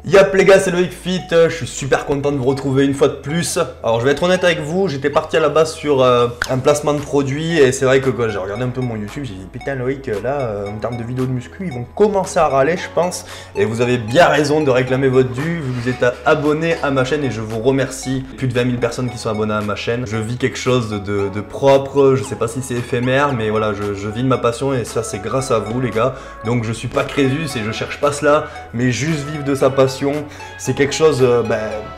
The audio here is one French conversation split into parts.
Yap les gars, c'est Loïc Fit, je suis super content de vous retrouver une fois de plus. Alors je vais être honnête avec vous, j'étais parti à la base sur un placement de produit et c'est vrai que quand j'ai regardé un peu mon YouTube, j'ai dit putain Loïc, là en termes de vidéos de muscu, ils vont commencer à râler je pense. Et vous avez bien raison de réclamer votre dû, vous vous êtes abonné à ma chaîne et je vous remercie. Plus de 20 000 personnes qui sont abonnées à ma chaîne. Je vis quelque chose de propre, je sais pas si c'est éphémère, mais voilà, je vis de ma passion et ça c'est grâce à vous les gars. Donc je suis pas Crésus et je cherche pas cela, mais juste vivre de sa passion. C'est quelque chose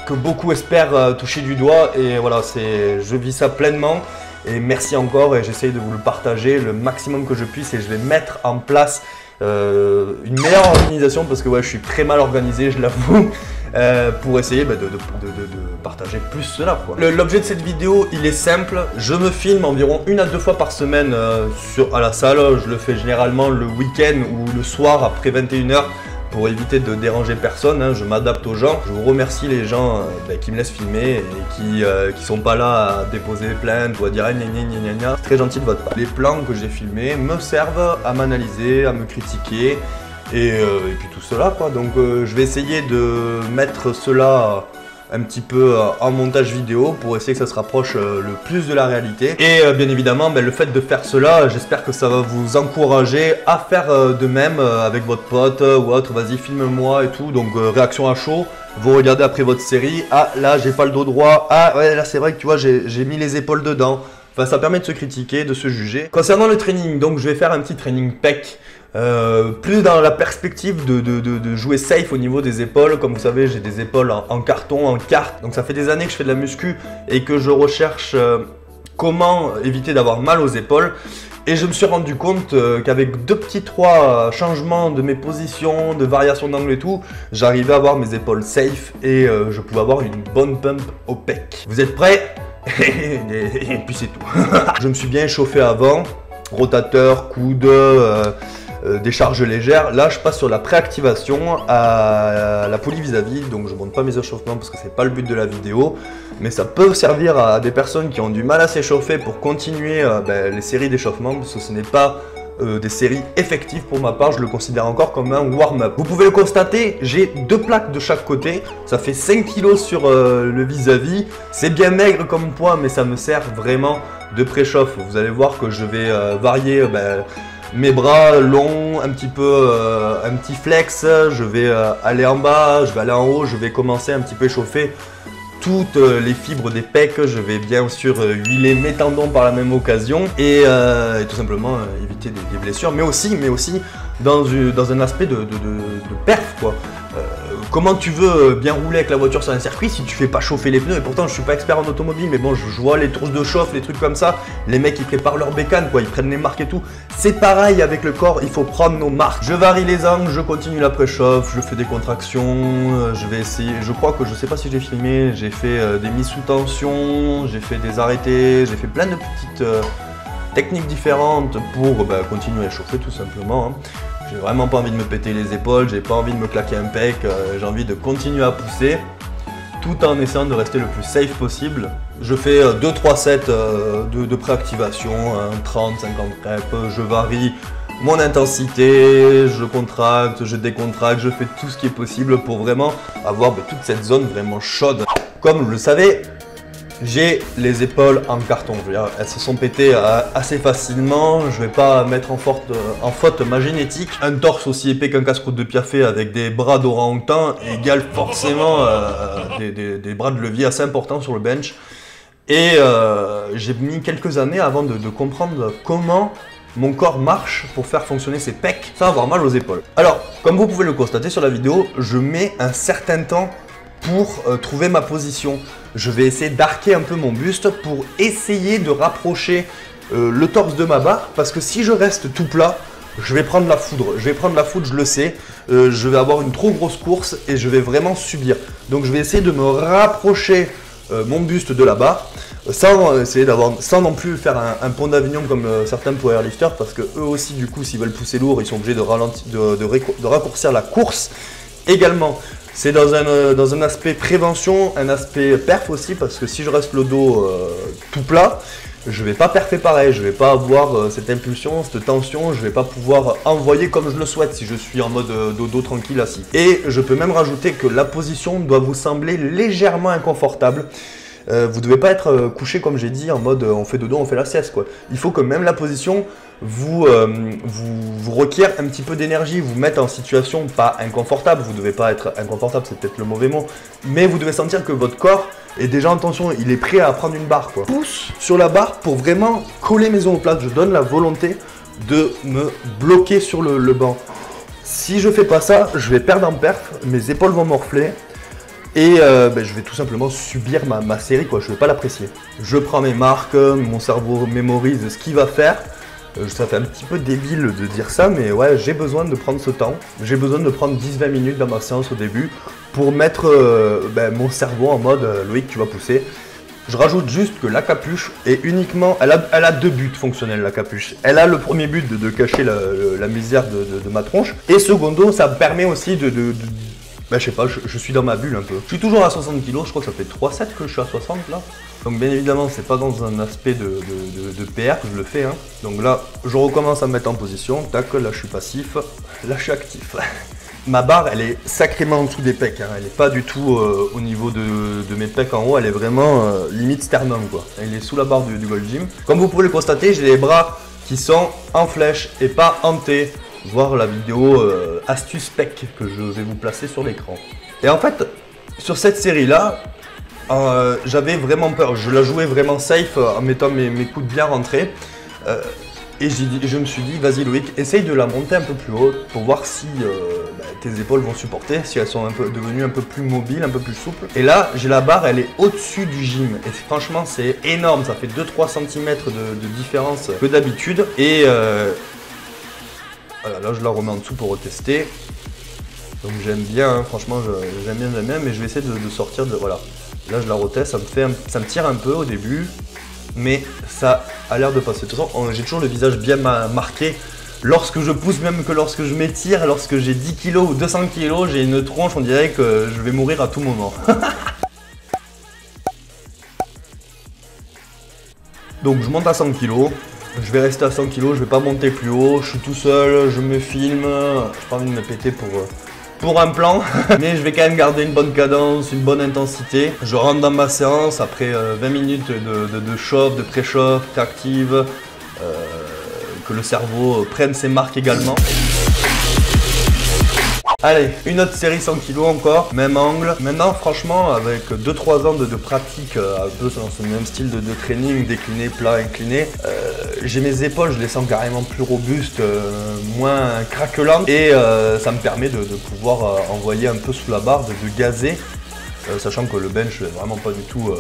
que beaucoup espèrent toucher du doigt et voilà, je vis ça pleinement et merci encore et j'essaye de vous le partager le maximum que je puisse et je vais mettre en place une meilleure organisation parce que ouais, je suis très mal organisé, je l'avoue. Pour essayer de partager plus cela quoi. L'objet de cette vidéo il est simple, je me filme environ 1 à 2 fois par semaine à la salle, je le fais généralement le week-end ou le soir après 21 h pour éviter de déranger personne, hein, je m'adapte aux gens. Je vous remercie les gens qui me laissent filmer et qui sont pas là à déposer plainte ou à dire gna gna gna gna. C'est très gentil de votre part. Les plans que j'ai filmés me servent à m'analyser, à me critiquer et puis tout cela quoi. Donc je vais essayer de mettre cela un petit peu en montage vidéo pour essayer que ça se rapproche le plus de la réalité. Et bien évidemment, le fait de faire cela, j'espère que ça va vous encourager à faire de même avec votre pote ou autre. Vas-y, filme-moi et tout. Donc réaction à chaud. Vous regardez après votre série. Ah là, j'ai pas le dos droit. Ah ouais, là c'est vrai que tu vois, j'ai mis les épaules dedans. Enfin, ça permet de se critiquer, de se juger. Concernant le training, donc je vais faire un petit training pec. Plus dans la perspective de jouer safe au niveau des épaules. Comme vous savez, j'ai des épaules en carton, en carte. Donc ça fait des années que je fais de la muscu et que je recherche comment éviter d'avoir mal aux épaules. Et je me suis rendu compte qu'avec 3 changements de mes positions, de variations d'angle et tout, j'arrivais à avoir mes épaules safe et je pouvais avoir une bonne pump au pec. Vous êtes prêts? Et puis c'est tout. Je me suis bien échauffé avant, rotateur, coude, des charges légères. Là je passe sur la préactivation à la poulie vis-à-vis, donc je ne montre pas mes échauffements parce que c'est pas le but de la vidéo, mais ça peut servir à des personnes qui ont du mal à s'échauffer pour continuer les séries d'échauffement, parce que ce n'est pas des séries effectives pour ma part, je le considère encore comme un warm-up. Vous pouvez le constater, j'ai 2 plaques de chaque côté, ça fait 5 kg sur le vis-à-vis, c'est bien maigre comme poids mais ça me sert vraiment de préchauffe. Vous allez voir que je vais varier mes bras longs, un petit flex, je vais aller en bas, je vais aller en haut, je vais commencer un petit peu échauffer toutes les fibres des pecs, je vais bien sûr huiler mes tendons par la même occasion et tout simplement éviter des blessures, mais aussi dans un aspect de perf quoi. Comment tu veux bien rouler avec la voiture sur un circuit si tu fais pas chauffer les pneus? Et pourtant je suis pas expert en automobile, mais bon, je vois les tours de chauffe, les trucs comme ça, les mecs ils préparent leur bécane quoi, ils prennent les marques et tout. C'est pareil avec le corps, il faut prendre nos marques. Je varie les angles, je continue la préchauffe, je fais des contractions, je vais essayer, je crois que je sais pas si j'ai filmé, j'ai fait des mises sous tension, j'ai fait des arrêtés, j'ai fait plein de petites techniques différentes pour continuer à chauffer tout simplement, hein. J'ai vraiment pas envie de me péter les épaules, j'ai pas envie de me claquer un pec, j'ai envie de continuer à pousser tout en essayant de rester le plus safe possible. Je fais 2-3 sets de préactivation, 30-50 reps, je varie mon intensité, je contracte, je décontracte, je fais tout ce qui est possible pour vraiment avoir toute cette zone vraiment chaude. Comme vous le savez, j'ai les épaules en carton, je veux dire, elles se sont pétées assez facilement, je vais pas mettre en faute ma génétique. Un torse aussi épais qu'un casse-croûte de piafé avec des bras d'orang-outan égale forcément des bras de levier assez importants sur le bench. Et j'ai mis quelques années avant de comprendre comment mon corps marche pour faire fonctionner ses pecs sans avoir mal aux épaules. Alors, comme vous pouvez le constater sur la vidéo, je mets un certain temps pour trouver ma position. Je vais essayer d'arquer un peu mon buste pour essayer de rapprocher le torse de ma barre, parce que si je reste tout plat, je vais prendre la foudre. Je vais prendre la foudre, je le sais. Je vais avoir une trop grosse course et je vais vraiment subir. Donc je vais essayer de me rapprocher mon buste de la barre, sans non plus faire un pont d'Avignon comme certains powerlifters, parce que eux aussi du coup s'ils veulent pousser lourd, ils sont obligés de raccourcir la course également. C'est dans un aspect prévention, un aspect perf aussi, parce que si je reste le dos tout plat, je vais pas perfer pareil, je vais pas avoir cette impulsion, cette tension, je vais pas pouvoir envoyer comme je le souhaite si je suis en mode dodo tranquille assis. Et je peux même rajouter que la position doit vous sembler légèrement inconfortable. Vous devez pas être couché comme j'ai dit en mode on fait dodo, on fait la sieste quoi. Il faut que même la position vous requiert un petit peu d'énergie, vous mette en situation pas inconfortable, vous devez pas être inconfortable, c'est peut-être le mauvais mot, mais vous devez sentir que votre corps est déjà en tension, il est prêt à prendre une barre quoi. Pousse sur la barre pour vraiment coller mes omoplates, je donne la volonté de me bloquer sur le banc. Si je fais pas ça, je vais perdre en perf, mes épaules vont morfler. Et je vais tout simplement subir ma série quoi, je vais pas l'apprécier. Je prends mes marques, mon cerveau mémorise ce qu'il va faire. Ça fait un petit peu débile de dire ça, mais ouais, j'ai besoin de prendre ce temps. J'ai besoin de prendre 10-20 minutes dans ma séance au début pour mettre mon cerveau en mode Loïc, tu vas pousser. Je rajoute juste que la capuche est uniquement, elle a deux buts fonctionnels la capuche. Elle a le premier but de cacher la misère de ma tronche. Et secondo, ça me permet aussi je sais pas, je suis dans ma bulle un peu. Je suis toujours à 60 kg, je crois que ça fait 3 sets que je suis à 60 là. Donc bien évidemment, c'est pas dans un aspect de PR que je le fais. Hein. Donc là, je recommence à me mettre en position. Tac, là je suis passif, là je suis actif. Ma barre, elle est sacrément en dessous des pecs. Hein. Elle est pas du tout au niveau de mes pecs en haut. Elle est vraiment limite sternum quoi. Elle est sous la barre du Gold Gym. Comme vous pouvez le constater, j'ai les bras qui sont en flèche et pas en T. Voir la vidéo astuce pec que je vais vous placer sur l'écran. Et en fait, sur cette série là, j'avais vraiment peur. Je la jouais vraiment safe en mettant mes coudes bien rentrés. Et je me suis dit, vas-y Loïc, essaye de la monter un peu plus haut pour voir si tes épaules vont supporter, si elles sont devenues un peu plus mobiles, un peu plus souples. Et là, j'ai la barre, elle est au-dessus du gym. Et franchement, c'est énorme. Ça fait 2-3 cm de différence que d'habitude. Et voilà, là je la remets en dessous pour retester. Donc j'aime bien, hein, franchement j'aime bien, mais je vais essayer de sortir de... Voilà. Là je la reteste, ça me tire un peu au début, mais ça a l'air de passer. De toute façon, j'ai toujours le visage bien marqué. Lorsque je pousse, même que lorsque je m'étire, lorsque j'ai 10 kg ou 200 kg, j'ai une tronche, on dirait que je vais mourir à tout moment. Donc je monte à 100 kg. Je vais rester à 100 kg, je vais pas monter plus haut, je suis tout seul, je me filme, j'ai pas envie de me péter pour un plan, mais je vais quand même garder une bonne cadence, une bonne intensité. Je rentre dans ma séance après 20 minutes de chauffe, de pré-chauffe, active, que le cerveau prenne ses marques également. Allez, une autre série 100 kg encore, même angle. Maintenant, franchement, avec 2-3 ans de pratique, un peu dans ce même style de training, décliné, plat, incliné, j'ai mes épaules, je les sens carrément plus robustes, moins craquelantes, et ça me permet de pouvoir envoyer un peu sous la barre, de gazer, sachant que le bench n'est vraiment pas du tout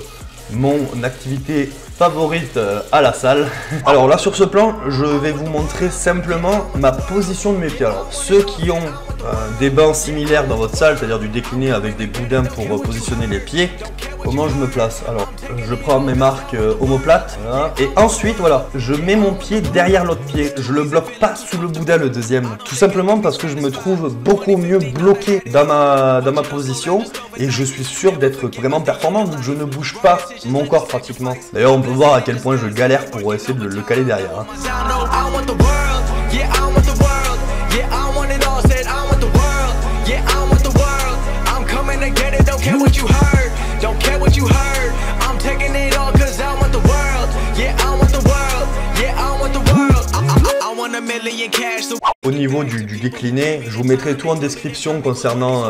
mon activité favorite à la salle. Alors là sur ce plan, je vais vous montrer simplement ma position de mes pieds. Alors ceux qui ont des bancs similaires dans votre salle, c'est-à-dire du décliné avec des boudins pour positionner les pieds, comment je me place? Alors je prends mes marques omoplates, voilà, et ensuite voilà, je mets mon pied derrière l'autre pied, je le bloque pas sous le boudin le deuxième, tout simplement parce que je me trouve beaucoup mieux bloqué dans ma position et je suis sûr d'être vraiment performant vu que je ne bouge pas mon corps pratiquement. D'ailleurs on peut voir à quel point je galère pour essayer de le caler derrière. Hein. Au niveau du décliné, je vous mettrai tout en description concernant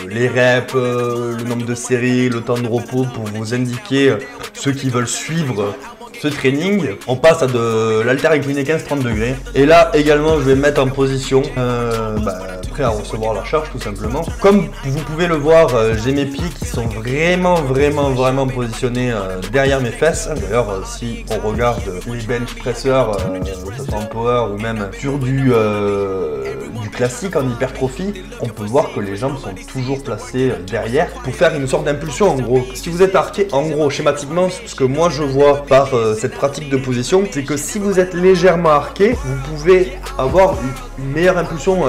les reps, le nombre de séries, le temps de repos pour vous indiquer ceux qui veulent suivre ce training. On passe à de l'halter incliné 15-30 degrés. Et là également je vais me mettre en position prêt à recevoir la charge tout simplement. Comme vous pouvez le voir, j'ai mes pieds qui sont vraiment positionnés derrière mes fesses. D'ailleurs si on regarde les bench presseurs, que ce soit en power ou même sur du classique en hypertrophie, on peut voir que les jambes sont toujours placées derrière pour faire une sorte d'impulsion en gros. Si vous êtes arqué, en gros schématiquement, ce que moi je vois par cette pratique de position, c'est que si vous êtes légèrement arqué, vous pouvez avoir une meilleure impulsion,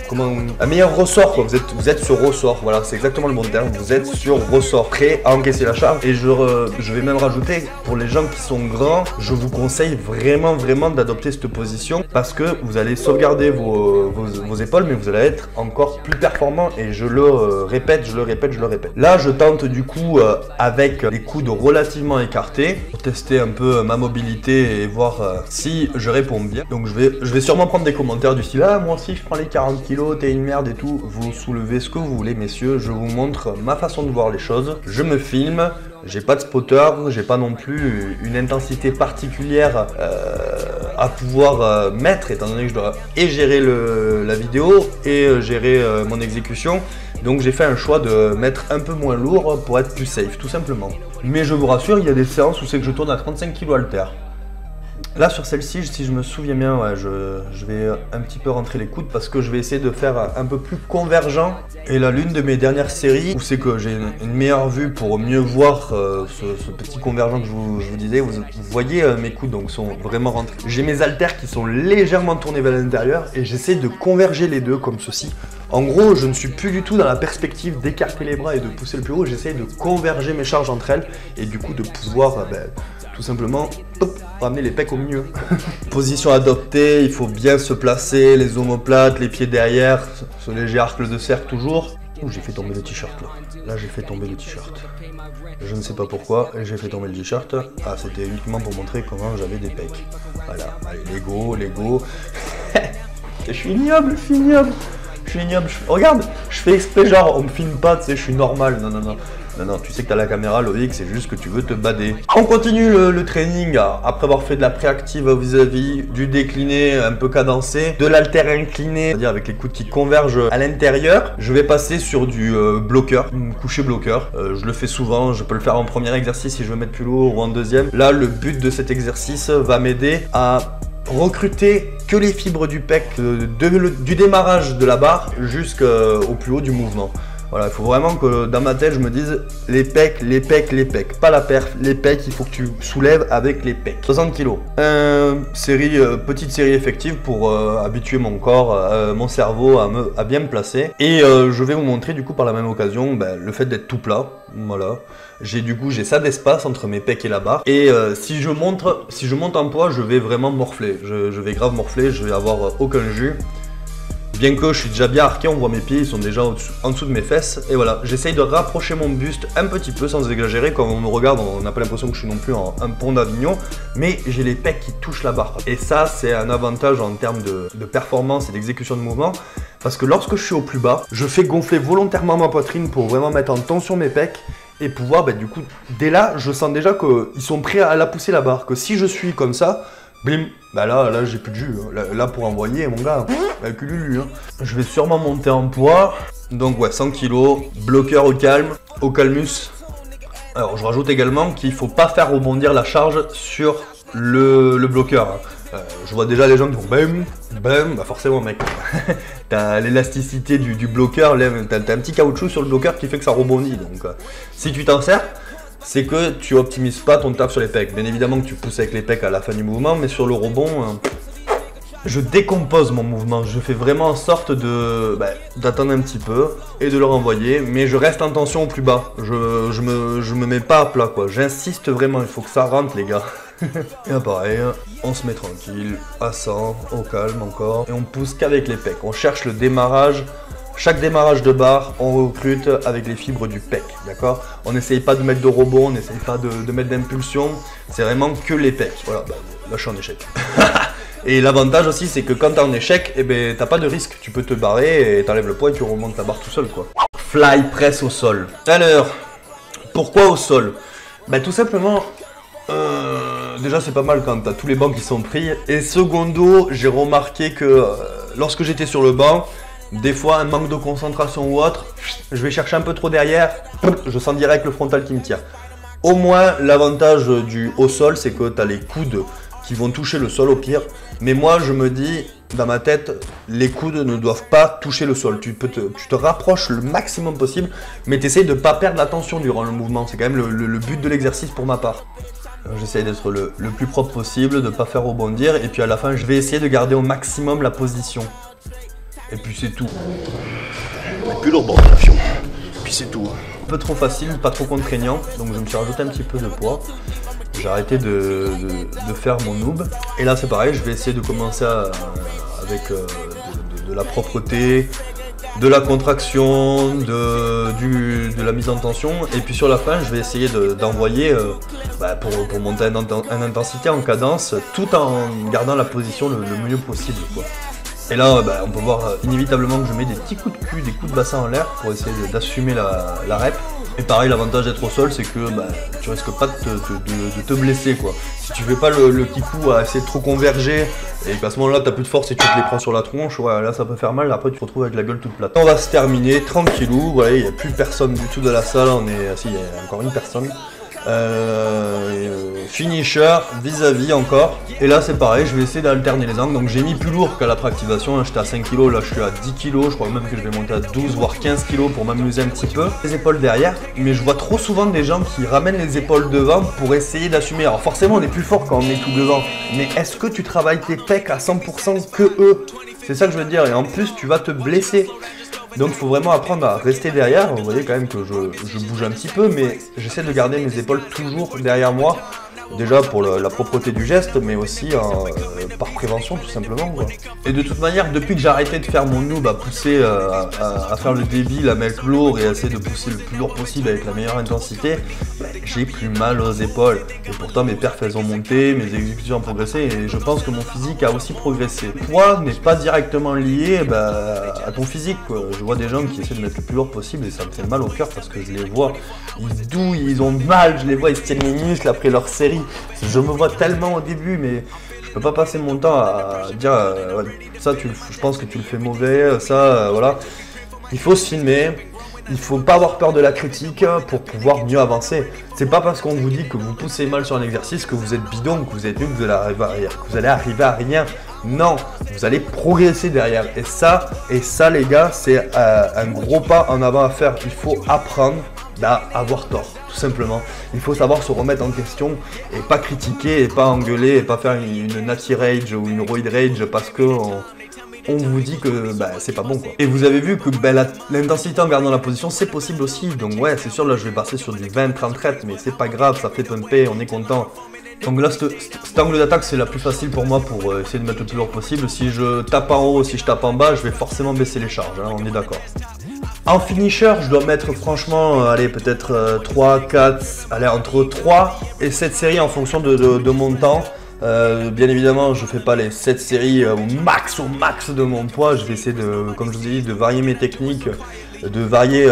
comment un meilleur ressort, quoi. Vous êtes sur ressort, voilà, c'est exactement le bon terme. Vous êtes sur ressort, prêt à encaisser la charge. Et je vais même rajouter, pour les gens qui sont grands, je vous conseille vraiment d'adopter cette position parce que vous allez sauvegarder vos épaules, mais vous allez être encore plus performant. Et je le répète. Là, je tente du coup avec les coudes relativement écartés pour tester un peu ma mobilité et voir si je réponds bien. Donc je vais sûrement prendre des commentaires du style ah moi aussi je prends les 40 kilos, t'es une merde et tout. Vous soulevez ce que vous voulez messieurs, je vous montre ma façon de voir les choses. Je me filme, j'ai pas de spotter, j'ai pas non plus une intensité particulière à pouvoir mettre étant donné que je dois et gérer la vidéo et gérer mon exécution. Donc j'ai fait un choix de mettre un peu moins lourd pour être plus safe tout simplement. Mais je vous rassure, il y a des séances où c'est que je tourne à 35 kg halter. Là sur celle-ci, si je me souviens bien, ouais, je vais un petit peu rentrer les coudes parce que je vais essayer de faire un peu plus convergent. Et là, l'une de mes dernières séries où c'est que j'ai une meilleure vue pour mieux voir ce petit convergent que je vous disais, vous voyez mes coudes donc sont vraiment rentrés. J'ai mes haltères qui sont légèrement tournés vers l'intérieur et j'essaie de converger les deux comme ceci. En gros, je ne suis plus du tout dans la perspective d'écarter les bras et de pousser le plus haut, j'essaie de converger mes charges entre elles et du coup de pouvoir tout simplement ramener les pecs au milieu. Position adoptée, il faut bien se placer, les omoplates, les pieds derrière, ce léger arc de cercle toujours. Ouh, j'ai fait tomber le t-shirt là. Là j'ai fait tomber le t-shirt. Je ne sais pas pourquoi, j'ai fait tomber le t-shirt. Ah, c'était uniquement pour montrer comment j'avais des pecs. Voilà, allez, Lego. Je suis ignoble. Regarde, je fais exprès genre, on me filme pas, tu sais, je suis normal. Non, tu sais que t'as la caméra, Loïc, c'est juste que tu veux te bader. On continue le training après avoir fait de la préactive vis-à-vis, du décliné un peu cadencé, de l'haltère incliné, c'est-à-dire avec les coudes qui convergent à l'intérieur. Je vais passer sur du bloqueur, coucher bloqueur. Je le fais souvent, je peux le faire en premier exercice si je veux mettre plus lourd ou en deuxième. Là, le but de cet exercice va m'aider à recruter que les fibres du pec, du démarrage de la barre jusqu'au plus haut du mouvement. Voilà, il faut vraiment que dans ma tête je me dise les pecs, pas la perf, les pecs, il faut que tu soulèves avec les pecs. 60 kg. Petite série effective pour habituer mon corps, mon cerveau à bien me placer. Et je vais vous montrer du coup par la même occasion le fait d'être tout plat. Voilà. J'ai ça d'espace entre mes pecs et la barre. Et si je monte en poids, je vais vraiment morfler. Je vais grave morfler, je vais avoir aucun jus. Bien que je suis déjà bien arqué, on voit mes pieds, ils sont déjà en dessous de mes fesses. Et voilà, j'essaye de rapprocher mon buste un petit peu sans exagérer. Quand on me regarde, on n'a pas l'impression que je suis non plus un pont d'Avignon. Mais j'ai les pecs qui touchent la barre. Et ça, c'est un avantage en termes de performance et d'exécution de mouvement. Parce que lorsque je suis au plus bas, je fais gonfler volontairement ma poitrine pour vraiment mettre en tension mes pecs. Et pouvoir, du coup, dès là, je sens déjà qu'ils sont prêts à la pousser la barre. Que si je suis comme ça, blim, là j'ai plus de jus. Là pour envoyer, mon gars, cululu. Je vais sûrement monter en poids. Donc ouais, 100 kg, bloqueur au calme, au calmus. Alors je rajoute également qu'il ne faut pas faire rebondir la charge sur le bloqueur. Je vois déjà les gens qui font bam, forcément mec. T'as l'élasticité du bloqueur, t'as un petit caoutchouc sur le bloqueur qui fait que ça rebondit. Donc si tu t'en sers, c'est que tu optimises pas ton taf sur les pecs. Bien évidemment que tu pousses avec les pecs à la fin du mouvement, mais sur le rebond, je décompose mon mouvement. Je fais vraiment en sorte d'attendre un petit peu et de le renvoyer, mais je reste en tension au plus bas. Je me mets pas à plat, quoi. J'insiste vraiment, il faut que ça rentre, les gars. Et là, pareil, on se met tranquille, à 100, au calme encore, et on pousse qu'avec les pecs. On cherche le démarrage. Chaque démarrage de barre, on recrute avec les fibres du pec, d'accord? On n'essaye pas de mettre de rebond, on n'essaye pas de mettre d'impulsion, c'est vraiment que les pecs. Voilà, là je suis en échec. Et l'avantage aussi, c'est que quand t'es en échec, t'as pas de risque. Tu peux te barrer et t'enlèves le poids et tu remontes ta barre tout seul, quoi. Fly press au sol. Alors, pourquoi au sol? Tout simplement, déjà c'est pas mal quand t'as tous les bancs qui sont pris. Et secondo, j'ai remarqué que lorsque j'étais sur le banc, des fois un manque de concentration ou autre, je vais chercher un peu trop derrière, je sens direct le frontal qui me tire. Au moins l'avantage du au sol, c'est que tu as les coudes qui vont toucher le sol au pire. Mais moi je me dis, dans ma tête, les coudes ne doivent pas toucher le sol. Tu te rapproches le maximum possible, mais tu essayes de ne pas perdre la tension durant le mouvement. C'est quand même le but de l'exercice pour ma part. J'essaye d'être le plus propre possible, de ne pas faire rebondir. Et puis à la fin, je vais essayer de garder au maximum la position. Et puis c'est tout. On n'est plus lourd bord de l'avion. Et puis c'est tout. Un peu trop facile, pas trop contraignant, donc je me suis rajouté un petit peu de poids. J'ai arrêté de faire mon noob. Et là c'est pareil, je vais essayer de commencer avec de la propreté, de la contraction, de la mise en tension. Et puis sur la fin, je vais essayer d'envoyer pour monter en intensité, en cadence, tout en gardant la position le mieux possible, quoi. Et là, on peut voir inévitablement que je mets des petits coups de cul, des coups de bassin en l'air pour essayer d'assumer la rep. Et pareil, l'avantage d'être au sol, c'est que tu risques pas de te blesser, quoi. Si tu fais pas le kikou à essayer de trop converger et qu'à ce moment-là, t'as plus de force et tu te les prends sur la tronche, ouais, là ça peut faire mal. Après, tu te retrouves avec la gueule toute plate. On va se terminer tranquillou. Voilà, il n'y a plus personne du tout de la salle. Si, il y a encore une personne. Finisher vis-à-vis encore. Et là c'est pareil, je vais essayer d'alterner les angles. Donc j'ai mis plus lourd qu'à la préactivation, j'étais à 5 kg, là je suis à 10 kg. Je crois même que je vais monter à 12 voire 15 kg pour m'amuser un petit peu. Les épaules derrière, mais je vois trop souvent des gens qui ramènent les épaules devant pour essayer d'assumer. Alors forcément on est plus fort quand on est tout devant, mais est-ce que tu travailles tes pecs à 100% que eux? C'est ça que je veux dire, et en plus tu vas te blesser. Donc il faut vraiment apprendre à rester derrière. Vous voyez quand même que je bouge un petit peu, mais j'essaie de garder mes épaules toujours derrière moi. Déjà pour la propreté du geste, mais aussi par prévention tout simplement, quoi. Et de toute manière, depuis que j'ai arrêté de faire mon noob à pousser, à faire le débile, à mettre lourd et à essayer de pousser le plus lourd possible avec la meilleure intensité, j'ai plus mal aux épaules. Et pourtant mes perfs elles ont monté, mes exécutions ont progressé et je pense que mon physique a aussi progressé. Le poids n'est pas directement lié à ton physique, quoi. Je vois des gens qui essaient de mettre le plus lourd possible et ça me fait mal au cœur parce que je les vois, ils douillent, ils ont mal, je les vois, ils se tiennent les muscles après leur série. Je me vois tellement au début, mais je peux pas passer mon temps à dire ouais, ça je pense que tu le fais mauvais, ça voilà. Il faut se filmer, il faut pas avoir peur de la critique pour pouvoir mieux avancer. C'est pas parce qu'on vous dit que vous poussez mal sur un exercice que vous êtes bidon, que vous êtes nul, que vous allez arriver à rien. Non, vous allez progresser derrière. Et ça les gars, c'est un gros pas en avant à faire. Il faut apprendre à avoir tort, tout simplement. Il faut savoir se remettre en question et pas critiquer et pas engueuler et pas faire une natty rage ou une roid rage parce que on vous dit que c'est pas bon, quoi. Et vous avez vu que l'intensité en gardant la position c'est possible aussi. Donc ouais, c'est sûr, là je vais passer sur du 20-30 reps, mais c'est pas grave, ça fait pumper, on est content. Donc là, cet angle d'attaque, c'est la plus facile pour moi pour essayer de mettre le plus lourd possible. Si je tape en haut, si je tape en bas, je vais forcément baisser les charges, hein, on est d'accord. En finisher, je dois mettre franchement, allez, peut-être 3, 4, allez, entre 3 et 7 séries en fonction de mon temps. Bien évidemment, je fais pas les 7 séries au max de mon poids. Je vais essayer comme je vous ai dit, de varier mes techniques, de varier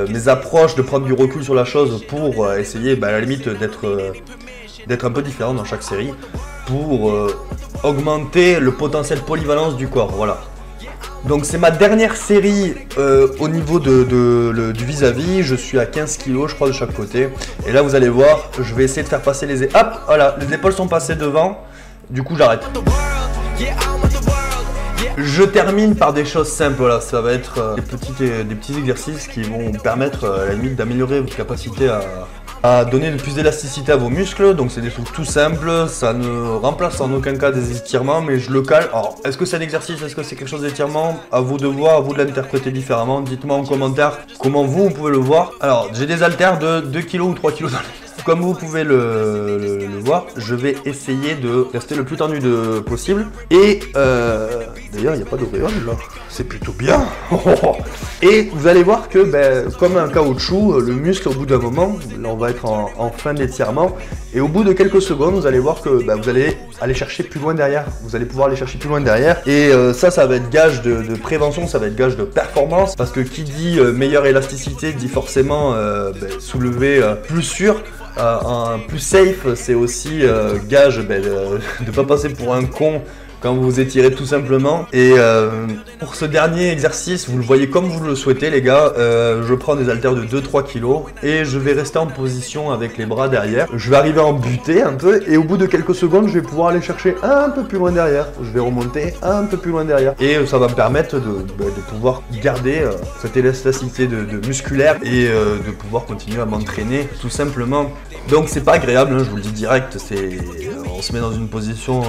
mes approches, de prendre du recul sur la chose pour essayer, à la limite, d'être un peu différent dans chaque série pour augmenter le potentiel polyvalence du corps, voilà. Donc c'est ma dernière série au niveau du vis-à-vis, je suis à 15 kg je crois de chaque côté. Et là vous allez voir, je vais essayer de faire passer les épaules. Hop, voilà, les épaules sont passées devant, du coup j'arrête. Je termine par des choses simples, voilà, ça va être des petits exercices qui vont permettre à la limite d'améliorer votre capacité à donner plus d'élasticité à vos muscles. Donc c'est des trucs tout simples, ça ne remplace en aucun cas des étirements, mais je le cale. Alors est-ce que c'est un exercice, est-ce que c'est quelque chose d'étirement? À vous de voir, à vous de l'interpréter différemment. Dites-moi en commentaire comment vous pouvez le voir. Alors j'ai des haltères de 2 kg ou 3 kg dans les... Comme vous pouvez le voir, je vais essayer de rester le plus tendu possible. Et d'ailleurs, il n'y a pas d'auréole là. C'est plutôt bien. Et vous allez voir que, comme un caoutchouc, le muscle, au bout d'un moment, là on va être en fin d'étirement. Et au bout de quelques secondes, vous allez voir que vous allez aller chercher plus loin derrière. Vous allez pouvoir aller chercher plus loin derrière. Et ça va être gage de prévention, ça va être gage de performance. Parce que qui dit meilleure élasticité dit forcément soulever plus sûr. Plus safe, c'est aussi gage de ne pas passer pour un con quand vous vous étirez tout simplement. Et pour ce dernier exercice, vous le voyez comme vous le souhaitez les gars, je prends des haltères de 2-3 kg et je vais rester en position avec les bras derrière. Je vais arriver à en buter un peu et au bout de quelques secondes, je vais pouvoir aller chercher un peu plus loin derrière. Je vais remonter un peu plus loin derrière et ça va me permettre de pouvoir garder cette élasticité musculaire et de pouvoir continuer à m'entraîner tout simplement. Donc c'est pas agréable, hein, je vous le dis direct, on se met dans une position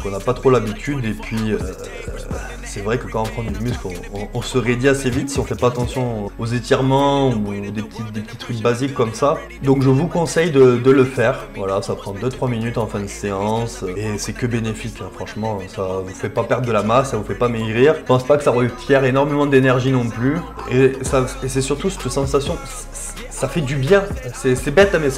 qu'on n'a pas trop l'habitude et puis c'est vrai que quand on prend du muscle, on se raidit assez vite si on fait pas attention aux étirements ou des petits trucs basiques comme ça. Donc je vous conseille de le faire. Voilà, ça prend 2-3 minutes en fin de séance et c'est que bénéfique, hein. Franchement, ça vous fait pas perdre de la masse, ça vous fait pas maigrir. Je pense pas que ça requiert énormément d'énergie non plus. Et c'est surtout cette sensation, ça fait du bien. C'est bête, mais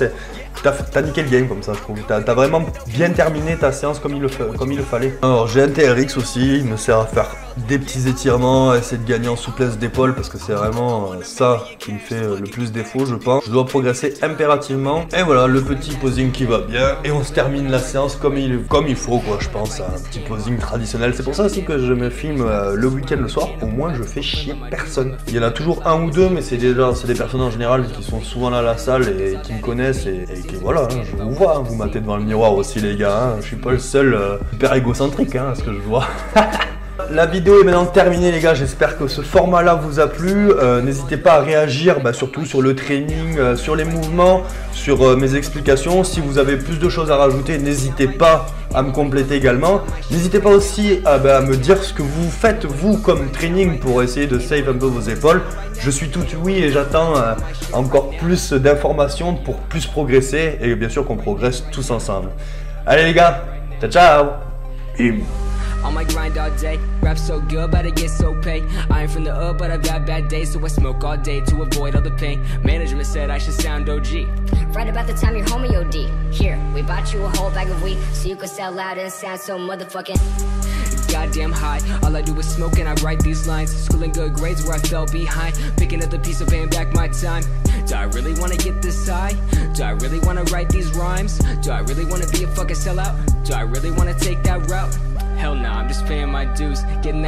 t'as niqué le game comme ça, je trouve. T'as vraiment bien terminé ta séance comme il le fallait. Alors j'ai un TRX aussi, il me sert à faire des petits étirements, à essayer de gagner en souplesse d'épaule parce que c'est vraiment ça qui me fait le plus défaut, je pense. Je dois progresser impérativement. Et voilà, le petit posing qui va bien. Et on se termine la séance comme il faut, quoi, je pense. Un petit posing traditionnel. C'est pour ça aussi que je me filme le week-end le soir. Au moins, je fais chier personne. Il y en a toujours un ou deux, mais c'est des personnes en général qui sont souvent là à la salle et qui me connaissent et qui, voilà, hein, je vous vois, hein, vous matez devant le miroir aussi, les gars. Hein. Je suis pas le seul hyper égocentrique, hein, à ce que je vois. La vidéo est maintenant terminée, les gars, j'espère que ce format là vous a plu. N'hésitez pas à réagir, surtout sur le training, sur les mouvements, sur mes explications. Si vous avez plus de choses à rajouter, n'hésitez pas à me compléter également. N'hésitez pas aussi à me dire ce que vous faites vous comme training pour essayer de save un peu vos épaules. Je suis tout oui et j'attends encore plus d'informations pour plus progresser et bien sûr qu'on progresse tous ensemble. Allez les gars, ciao ciao. On my grind all day, rap so good but I get so paid. I ain't from the hood but I've had bad days, so I smoke all day to avoid all the pain. Management said I should sound OG. Right about the time your homie OD. Here, we bought you a whole bag of weed so you could sell loud and sound so motherfucking goddamn high. All I do is smoke and I write these lines. Schooling good grades where I fell behind. Picking up the piece of paying back my time. Do I really wanna get this high? Do I really wanna write these rhymes? Do I really wanna be a fucking sellout? Do I really wanna take that route? Hell nah, I'm just paying my dues, getting that